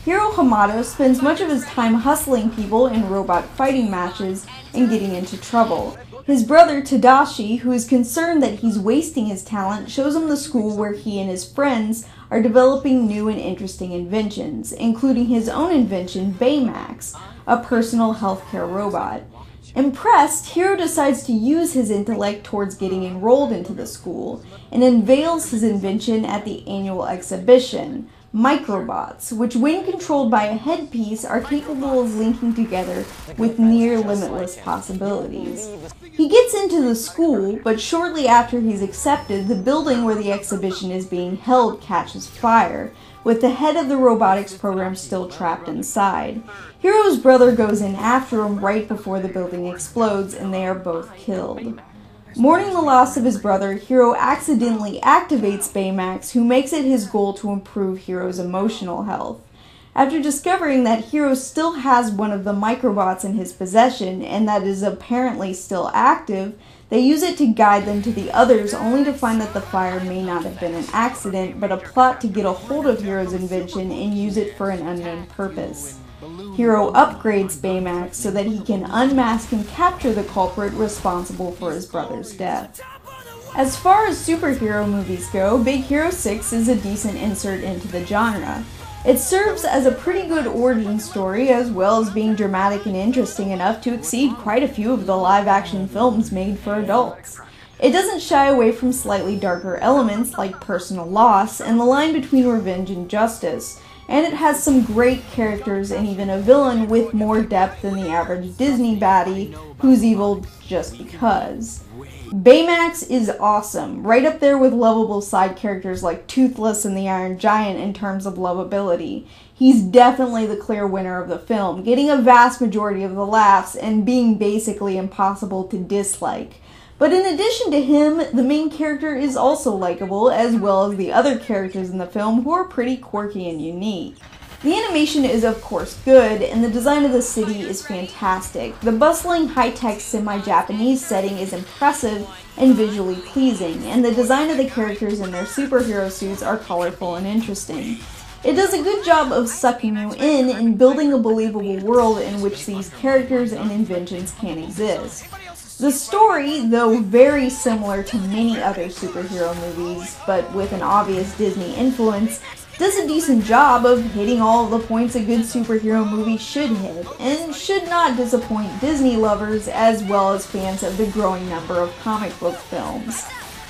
Hiro Hamato spends much of his time hustling people in robot fighting matches and getting into trouble. His brother Tadashi, who is concerned that he's wasting his talent, shows him the school where he and his friends are developing new and interesting inventions, including his own invention, Baymax, a personal healthcare robot. Impressed, Hiro decides to use his intellect towards getting enrolled into the school, and unveils his invention at the annual exhibition, Microbots, which when controlled by a headpiece are capable of linking together with near limitless possibilities. He gets into the school, but shortly after he's accepted, the building where the exhibition is being held catches fire, with the head of the robotics program still trapped inside. Hiro's brother goes in after him right before the building explodes, and they are both killed. Mourning the loss of his brother, Hiro accidentally activates Baymax, who makes it his goal to improve Hiro's emotional health. After discovering that Hiro still has one of the microbots in his possession, and that is apparently still active, they use it to guide them to the others, only to find that the fire may not have been an accident, but a plot to get a hold of Hiro's invention and use it for an unknown purpose. Hiro upgrades Baymax so that he can unmask and capture the culprit responsible for his brother's death. As far as superhero movies go, Big Hero 6 is a decent insert into the genre. It serves as a pretty good origin story, as well as being dramatic and interesting enough to exceed quite a few of the live-action films made for adults. It doesn't shy away from slightly darker elements like personal loss and the line between revenge and justice, and it has some great characters and even a villain with more depth than the average Disney baddie who's evil just because. Baymax is awesome, right up there with lovable side characters like Toothless and the Iron Giant in terms of lovability. He's definitely the clear winner of the film, getting a vast majority of the laughs and being basically impossible to dislike. But in addition to him, the main character is also likable, as well as the other characters in the film who are pretty quirky and unique. The animation is of course good, and the design of the city is fantastic. The bustling, high-tech, semi-Japanese setting is impressive and visually pleasing, and the design of the characters in their superhero suits are colorful and interesting. It does a good job of sucking you in and building a believable world in which these characters and inventions can exist. The story, though very similar to many other superhero movies, but with an obvious Disney influence, does a decent job of hitting all of the points a good superhero movie should hit, and should not disappoint Disney lovers as well as fans of the growing number of comic book films.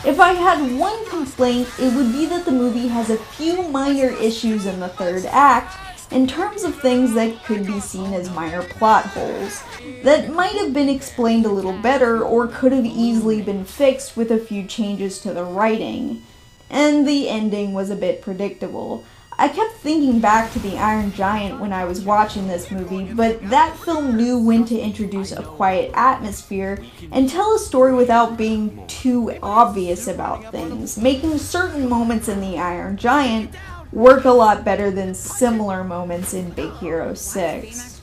If I had one complaint, it would be that the movie has a few minor issues in the third act, in terms of things that could be seen as minor plot holes, that might have been explained a little better or could have easily been fixed with a few changes to the writing. And the ending was a bit predictable. I kept thinking back to The Iron Giant when I was watching this movie, but that film knew when to introduce a quiet atmosphere and tell a story without being too obvious about things, making certain moments in The Iron Giant work a lot better than similar moments in Big Hero 6.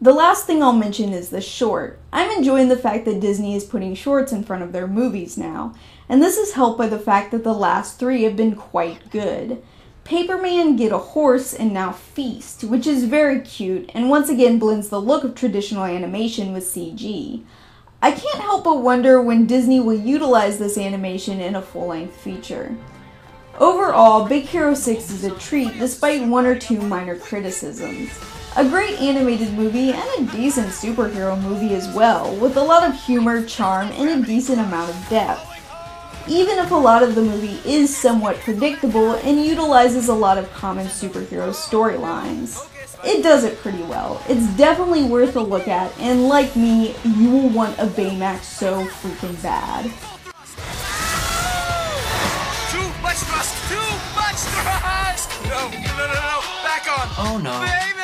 The last thing I'll mention is the short. I'm enjoying the fact that Disney is putting shorts in front of their movies now, and this is helped by the fact that the last three have been quite good. Paperman, Get a Horse, and now Feast, which is very cute and once again blends the look of traditional animation with CG. I can't help but wonder when Disney will utilize this animation in a full-length feature. Overall, Big Hero 6 is a treat despite one or two minor criticisms. A great animated movie and a decent superhero movie as well, with a lot of humor, charm, and a decent amount of depth. Even if a lot of the movie is somewhat predictable and utilizes a lot of common superhero storylines. It does it pretty well. It's definitely worth a look at, and like me, you will want a Baymax so freaking bad. Too much thrust! Too much thrust! No, back on! Oh no. Baby!